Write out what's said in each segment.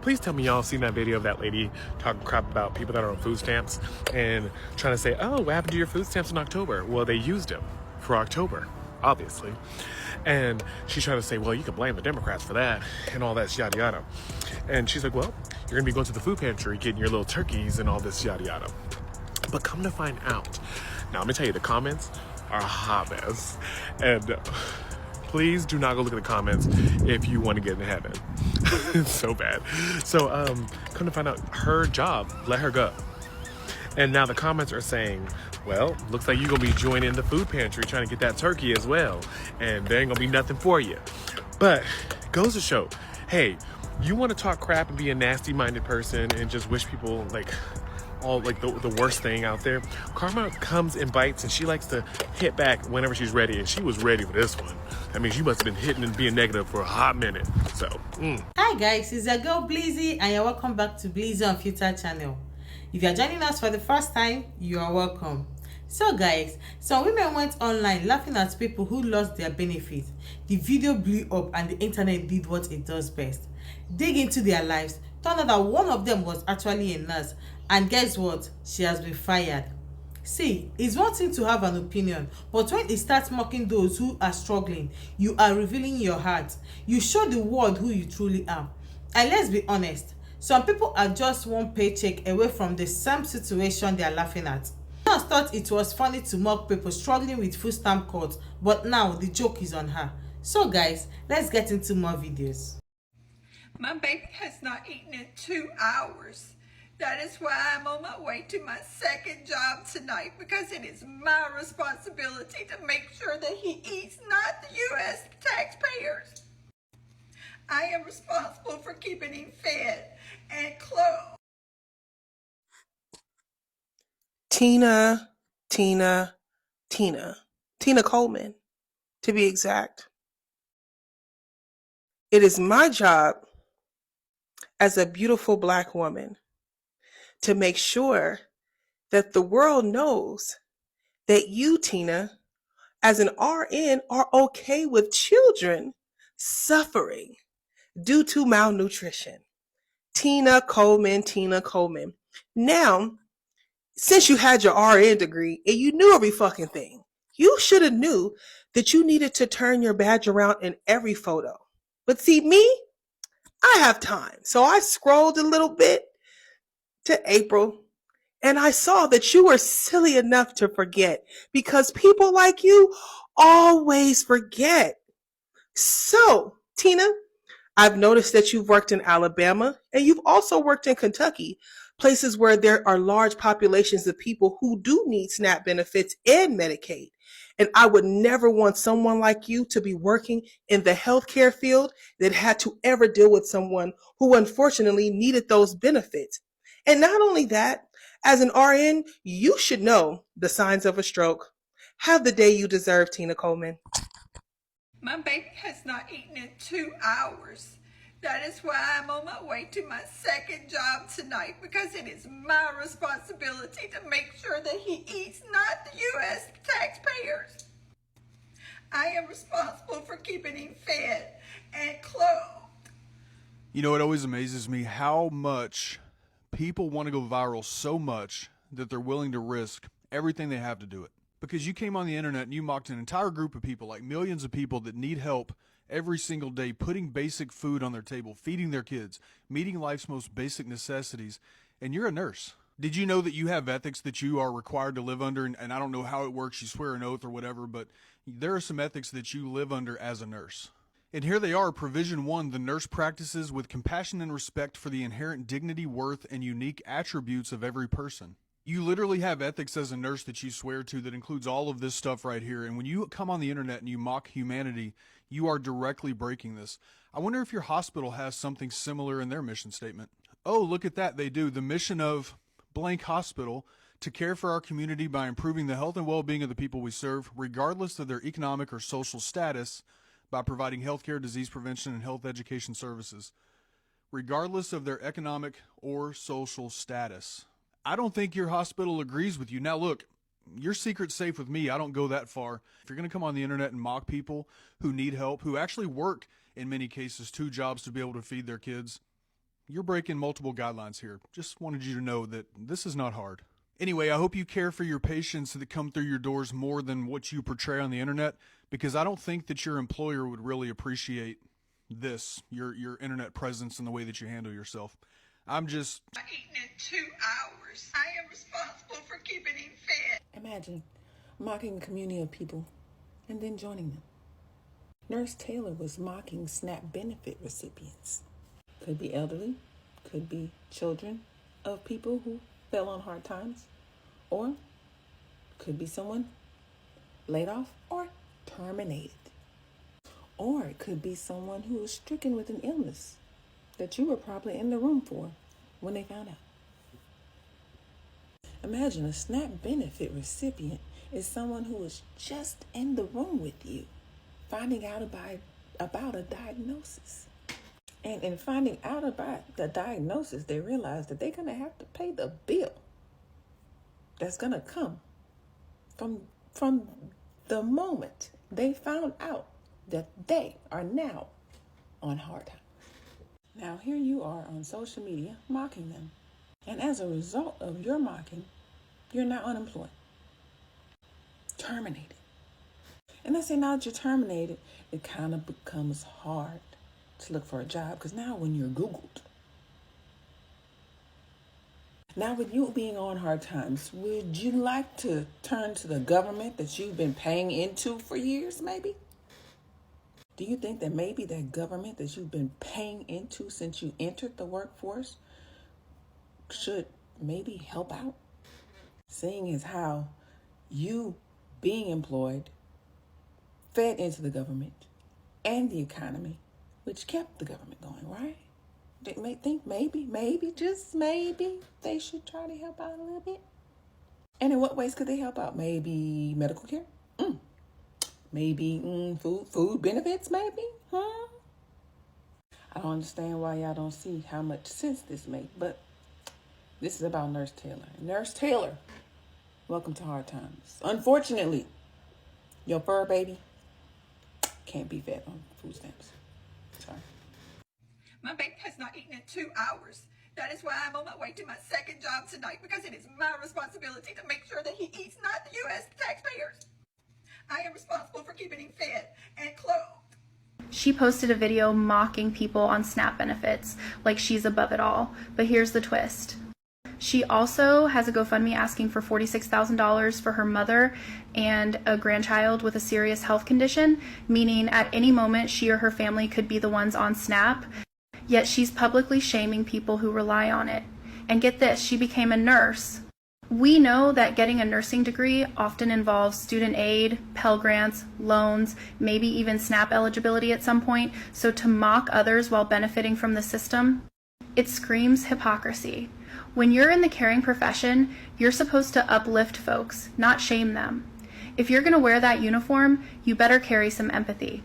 Please tell me y'all seen that video of that lady talking crap about people that are on food stamps and trying to say, oh, what happened to your food stamps in October? Well, they used them for October, obviously. And she's trying to say, well, you can blame the Democrats for that and all that yada yada. And she's like, well, you're gonna be going to the food pantry getting your little turkeys and all this yada yada. But come to find out, now let me tell you, the comments are a hot mess. And please do not go look at the comments if you want to get into heaven. It's so bad. So come to find out, her job let her go. And now the comments are saying, well, looks like you're going to be joining the food pantry trying to get that turkey as well. And there ain't going to be nothing for you. But goes to show, hey, you want to talk crap and be a nasty-minded person and just wish people like all like the worst thing out there. Karma comes and bites, and she likes to hit back whenever she's ready. And she was ready for this one. That means you must have been hitting and being negative for a hot minute. So, Hi guys, it's your girl Bleezy, and you're welcome back to Bleezyunfiltered channel. If you're joining us for the first time, you are welcome. So guys, some women went online laughing at people who lost their benefits. The video blew up and the internet did what it does best: dig into their lives. Turned out that one of them was actually a nurse, and guess what? She has been fired. See, it's one thing to have an opinion, but when it starts mocking those who are struggling, you are revealing your heart. You show the world who you truly are. And let's be honest, some people are just one paycheck away from the same situation they are laughing at. Nurse thought it was funny to mock people struggling with food stamp cards, but now the joke is on her. So guys, let's get into more videos. My baby has not eaten in 2 hours. That is why I'm on my way to my second job tonight, because it is my responsibility to make sure that he eats, not the U.S. taxpayers. I am responsible for keeping him fed and clothed. Tina Coleman, to be exact. It is my job as a beautiful Black woman to make sure that the world knows that you, Tina, as an RN, are okay with children suffering due to malnutrition. Tina Coleman. Now, since you had your RN degree and you knew every fucking thing, you should have knew that you needed to turn your badge around in every photo. But see, me, I have time. So I scrolled a little bit to April, and I saw that you were silly enough to forget, because people like you always forget. So, Tina, I've noticed that you've worked in Alabama and you've also worked in Kentucky, places where there are large populations of people who do need SNAP benefits and Medicaid. And I would never want someone like you to be working in the healthcare field that had to ever deal with someone who unfortunately needed those benefits. And not only that, as an RN, you should know the signs of a stroke. Have the day you deserve, Tina Coleman. My baby has not eaten in 2 hours. That is why I'm on my way to my second job tonight, because it is my responsibility to make sure that he eats, not the U.S. taxpayers. I am responsible for keeping him fed and clothed. You know, it always amazes me how much people want to go viral so much that they're willing to risk everything they have to do it. Because you came on the internet and you mocked an entire group of people, like millions of people that need help every single day, putting basic food on their table, feeding their kids, meeting life's most basic necessities, and you're a nurse. Did you know that you have ethics that you are required to live under? And I don't know how it works, you swear an oath or whatever, but there are some ethics that you live under as a nurse. And here they are, Provision 1, the nurse practices with compassion and respect for the inherent dignity, worth, and unique attributes of every person. You literally have ethics as a nurse that you swear to that includes all of this stuff right here. And when you come on the internet and you mock humanity, you are directly breaking this. I wonder if your hospital has something similar in their mission statement. Oh, look at that. They do. The mission of blank hospital: to care for our community by improving the health and well-being of the people we serve, regardless of their economic or social status, by providing healthcare, disease prevention, and health education services, regardless of their economic or social status. I don't think your hospital agrees with you. Now look, your secret's safe with me. I don't go that far. If you're going to come on the internet and mock people who need help, who actually work in many cases 2 jobs to be able to feed their kids, You're breaking multiple guidelines here. Just wanted you to know that this is not hard. Anyway, I hope you care for your patients that come through your doors more than what you portray on the internet, because I don't think that your employer would really appreciate this, your internet presence and the way that you handle yourself. I'm just... I've eaten in 2 hours. I am responsible for keeping him fed. Imagine mocking a community of people and then joining them. Nurse Taylor was mocking SNAP benefit recipients. Could be elderly, could be children of people who fell on hard times, or could be someone laid off or terminated. Or it could be someone who was stricken with an illness that you were probably in the room for when they found out. Imagine a SNAP benefit recipient is someone who was just in the room with you, finding out about a diagnosis. And in finding out about the diagnosis, they realize that they're going to have to pay the bill that's going to come from the moment they found out that they are now on hard times. Now, here you are on social media mocking them. And as a result of your mocking, you're now unemployed, terminated. And I say now that you're terminated, it kind of becomes hard to look for a job, because now when you're Googled, now with you being on hard times, would you like to turn to the government that you've been paying into for years, maybe? Do you think that maybe that government that you've been paying into since you entered the workforce should maybe help out? Seeing as how you being employed fed into the government and the economy, which kept the government going, right? They may think maybe, just maybe, they should try to help out a little bit. And in what ways could they help out? Maybe medical care? Maybe food benefits, maybe? I don't understand why y'all don't see how much sense this makes, but this is about Nurse Taylor. Nurse Taylor, welcome to hard times. Unfortunately, your fur baby can't be fed on food stamps. Sorry. My baby has not eaten in 2 hours. That is why I'm on my way to my second job tonight, because it is my responsibility to make sure that he eats, not the U.S. taxpayers. I am responsible for keeping him fed and clothed. She posted a video mocking people on SNAP benefits, like she's above it all. But here's the twist. She also has a GoFundMe asking for $46,000 for her mother and a grandchild with a serious health condition, meaning at any moment she or her family could be the ones on SNAP. Yet she's publicly shaming people who rely on it. And get this, she became a nurse. We know that getting a nursing degree often involves student aid, Pell Grants, loans, maybe even SNAP eligibility at some point. So to mock others while benefiting from the system, it screams hypocrisy. When you're in the caring profession, you're supposed to uplift folks, not shame them. If you're going to wear that uniform, you better carry some empathy.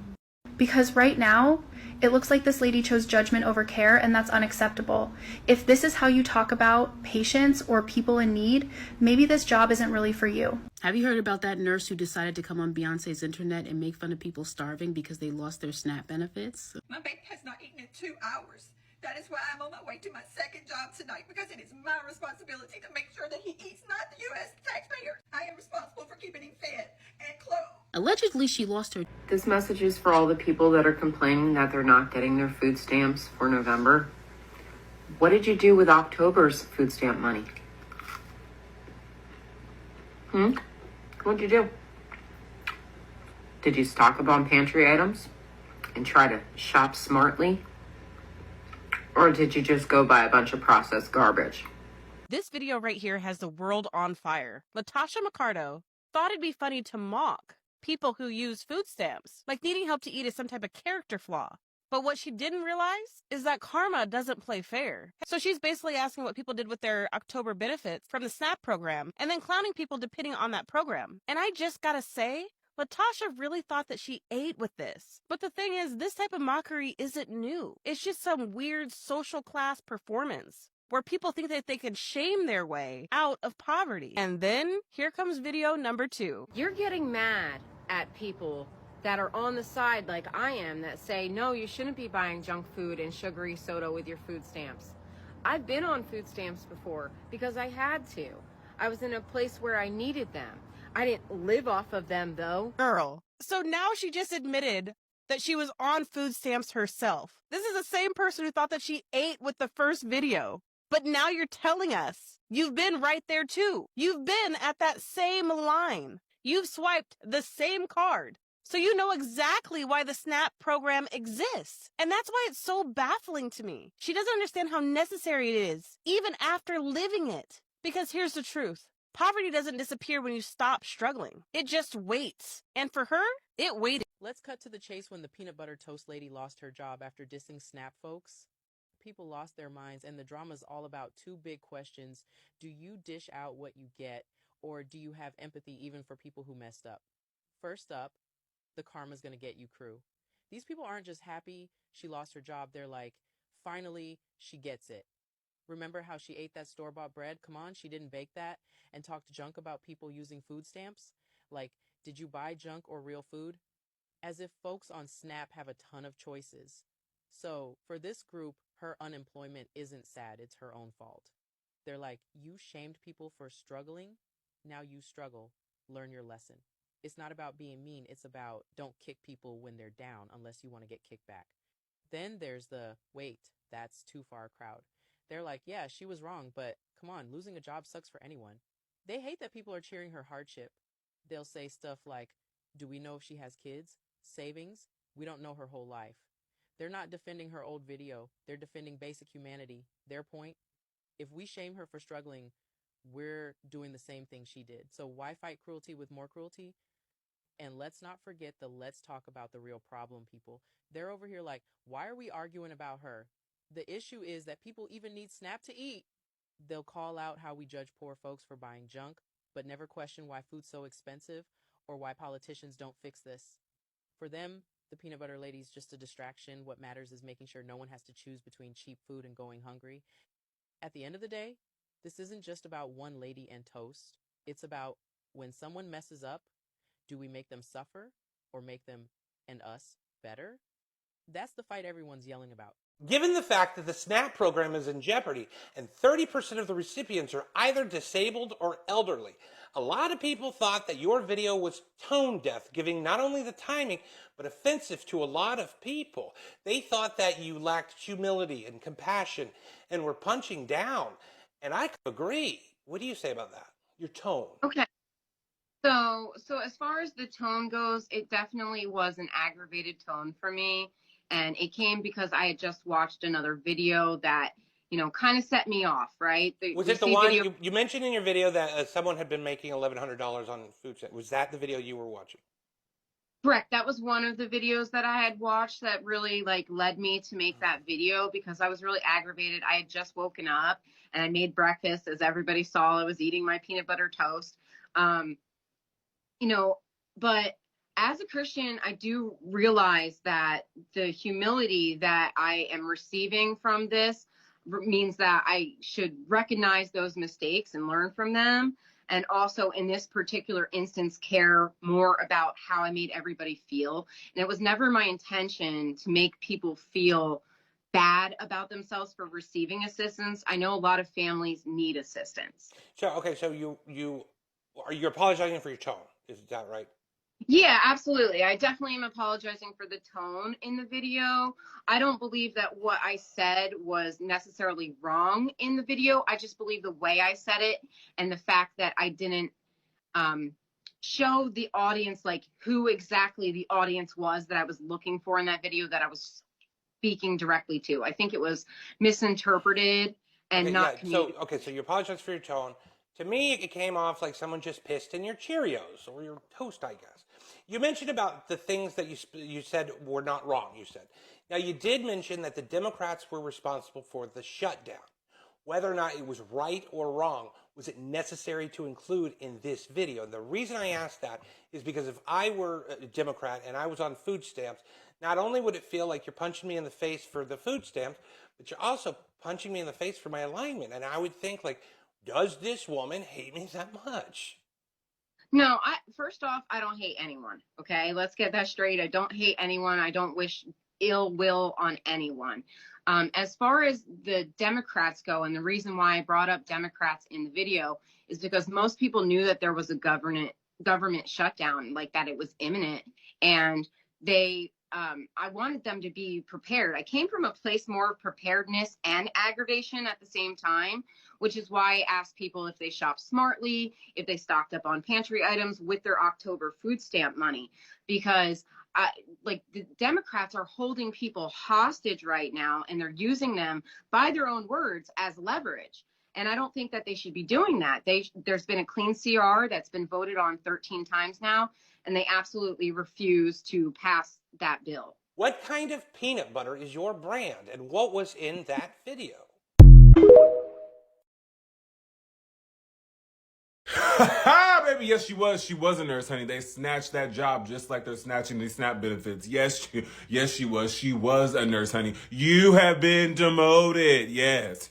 Because right now, it looks like this lady chose judgment over care, and that's unacceptable. If this is how you talk about patients or people in need, maybe this job isn't really for you. Have you heard about that nurse who decided to come on Beyonce's internet and make fun of people starving because they lost their SNAP benefits? My baby has not eaten in 2 hours. That is why I'm on my way to my second job tonight, because it is my responsibility to make sure that he eats, not the U.S. taxpayers. I am responsible for keeping him fed and clothed. Allegedly, she lost her... This message is for all the people that are complaining that they're not getting their food stamps for November. What did you do with October's food stamp money? What'd you do? Did you stock up on pantry items and try to shop smartly? Or did you just go buy a bunch of processed garbage? This video right here has the world on fire. Latasha Mercado thought it'd be funny to mock people who use food stamps, like needing help to eat is some type of character flaw. But what she didn't realize is that karma doesn't play fair. So she's basically asking what people did with their October benefits from the SNAP program, and then clowning people depending on that program. And I just gotta say, Latasha really thought that she ate with this. But the thing is, this type of mockery isn't new. It's just some weird social class performance where people think that they can shame their way out of poverty. And then here comes video number 2. You're getting mad at people that are on the side like I am that say, no, you shouldn't be buying junk food and sugary soda with your food stamps. I've been on food stamps before because I had to. I was in a place where I needed them. I didn't live off of them though. Girl. So now she just admitted that she was on food stamps herself. This is the same person who thought that she ate with the first video. But now you're telling us you've been right there too. You've been at that same line. You've swiped the same card. So you know exactly why the SNAP program exists. And that's why it's so baffling to me. She doesn't understand how necessary it is, even after living it. Because here's the truth. Poverty doesn't disappear when you stop struggling. It just waits. And for her, it waited. Let's cut to the chase when the peanut butter toast lady lost her job after dissing SNAP folks. People lost their minds, and the drama's all about two big questions. Do you dish out what you get, or do you have empathy even for people who messed up? First up, the karma's gonna get you crew. These people aren't just happy she lost her job. They're like, finally, she gets it. Remember how she ate that store-bought bread? Come on, she didn't bake that, and talked junk about people using food stamps? Like, did you buy junk or real food? As if folks on SNAP have a ton of choices. So, for this group, her unemployment isn't sad, it's her own fault. They're like, you shamed people for struggling, now you struggle, learn your lesson. It's not about being mean, it's about don't kick people when they're down unless you want to get kicked back. Then there's the, wait, that's too far crowd. They're like, yeah, she was wrong, but come on, losing a job sucks for anyone. They hate that people are cheering her hardship. They'll say stuff like, do we know if she has kids? Savings? We don't know her whole life. They're not defending her old video. They're defending basic humanity. Their point, if we shame her for struggling, we're doing the same thing she did. So why fight cruelty with more cruelty? And let's not forget the let's talk about the real problem people. They're over here like, why are we arguing about her? The issue is that people even need SNAP to eat. They'll call out how we judge poor folks for buying junk, but never question why food's so expensive or why politicians don't fix this. For them, the peanut butter lady's just a distraction. What matters is making sure no one has to choose between cheap food and going hungry. At the end of the day, this isn't just about one lady and toast. It's about when someone messes up, do we make them suffer or make them and us better? That's the fight everyone's yelling about. Given the fact that the SNAP program is in jeopardy and 30% of the recipients are either disabled or elderly, a lot of people thought that your video was tone deaf, giving not only the timing, but offensive to a lot of people. They thought that you lacked humility and compassion and were punching down. And I agree. What do you say about that? Your tone. Okay. So as far as the tone goes, it definitely was an aggravated tone for me. And it came because I had just watched another video that, kind of set me off, right? Was it the one you mentioned in your video that someone had been making $1,100 on food stamps? Was that the video you were watching? Correct. That was one of the videos that I had watched that really led me to make that video because I was really aggravated. I had just woken up and I made breakfast. As everybody saw, I was eating my peanut butter toast. But as a Christian, I do realize that the humility that I am receiving from this means that I should recognize those mistakes and learn from them. And also in this particular instance, care more about how I made everybody feel. And it was never my intention to make people feel bad about themselves for receiving assistance. I know a lot of families need assistance. So you're apologizing for your tone. Is that right? Yeah, absolutely. I definitely am apologizing for the tone in the video. I don't believe that what I said was necessarily wrong in the video. I just believe the way I said it and the fact that I didn't show the audience who exactly the audience was that I was looking for in that video that I was speaking directly to. I think it was misinterpreted and So you apologize for your tone. To me, it came off like someone just pissed in your Cheerios or your toast, I guess. You mentioned about the things that you said were not wrong, you said. Now, you did mention that the Democrats were responsible for the shutdown. Whether or not it was right or wrong, was it necessary to include in this video? And the reason I asked that is because if I were a Democrat and I was on food stamps, not only would it feel like you're punching me in the face for the food stamps, but you're also punching me in the face for my alignment. And I would think does this woman hate me that much? No, first off, I don't hate anyone. Okay, let's get that straight. I don't hate anyone. I don't wish ill will on anyone. As far as the Democrats go, and the reason why I brought up Democrats in the video is because most people knew that there was a government shutdown, like that it was imminent, and I wanted them to be prepared. I came from a place more of preparedness and aggravation at the same time, which is why I asked people if they shopped smartly, if they stocked up on pantry items with their October food stamp money, because like the Democrats are holding people hostage right now, and they're using them, by their own words, as leverage. And I don't think that they should be doing that. There's been a clean CR that's been voted on 13 times now, and they absolutely refuse to pass that bill. What kind of peanut butter is your brand, and what was in that video? Baby, yes, she was. She was a nurse, honey. They snatched that job just like they're snatching these SNAP benefits. Yes, she was. She was a nurse, honey. You have been demoted. Yes.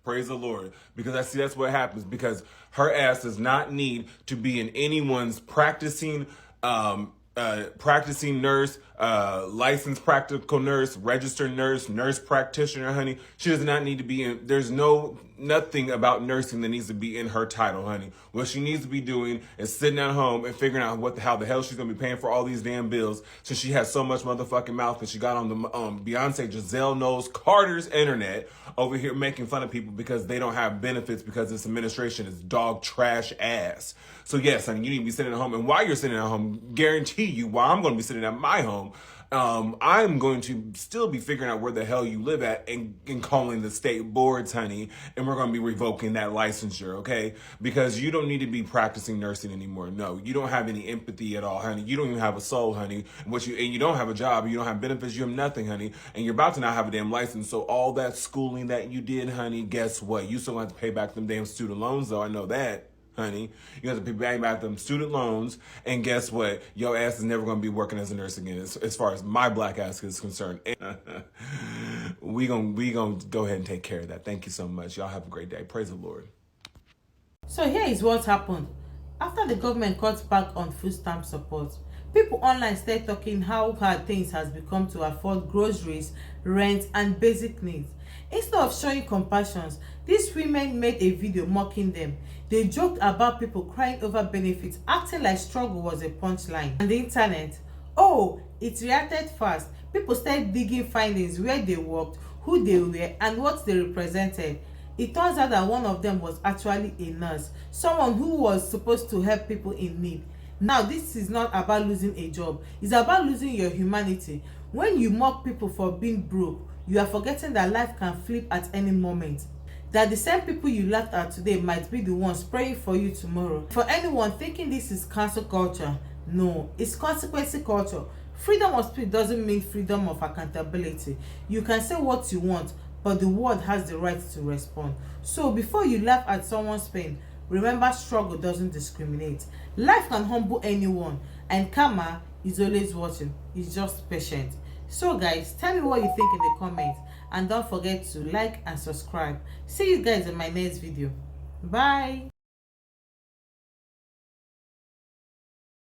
Praise the Lord. Because that's what happens. Because her ass does not need to be in anyone's practicing nurse, licensed practical nurse, registered nurse practitioner, honey. She does not need to be in, there's nothing about nursing that needs to be in her title, honey. What she needs to be doing is sitting at home and figuring out how the hell she's gonna be paying for all these damn bills, since she has so much motherfucking mouth that she got on the Beyonce Giselle Knowles Carter's internet over here making fun of people because they don't have benefits because this administration is dog trash ass. So yes, honey, you need to be sitting at home, and while you're sitting at home, guarantee you, while I'm going to be sitting at my home, I'm going to still be figuring out where the hell you live at and calling the state boards, honey, and we're going to be revoking that licensure, okay? Because you don't need to be practicing nursing anymore. No, you don't have any empathy at all, honey. You don't even have a soul, honey. And you don't have a job. You don't have benefits. You have nothing, honey. And you're about to not have a damn license. So all that schooling that you did, honey, guess what? You still have to pay back them damn student loans, though. I know that. Honey, you have to pay back them student loans, and guess what? Your ass is never going to be working as a nurse again, as far as my black ass is concerned. we gonna go ahead and take care of that. Thank you so much. Y'all have a great day. Praise the Lord. So here is what happened. After the government cut back on food stamp support, people online started talking how hard things has become to afford groceries, rent, and basic needs. Instead of showing compassion, these women made a video mocking them. They joked about people crying over benefits, acting like struggle was a punchline. On the internet, it reacted fast. People started digging findings, where they worked, who they were, and what they represented. It turns out that one of them was actually a nurse, someone who was supposed to help people in need. Now, this is not about losing a job. It's about losing your humanity. When you mock people for being broke, you are forgetting that life can flip at any moment. That the same people you laughed at today might be the ones praying for you tomorrow. For anyone thinking this is cancel culture, no, it's consequence culture. Freedom of speech doesn't mean freedom of accountability. You can say what you want, but the world has the right to respond. So before you laugh at someone's pain, remember struggle doesn't discriminate. Life can humble anyone, and karma is always watching. It's just patient. So guys, tell me what you think in the comments, and don't forget to like and subscribe. See you guys in my next video. Bye.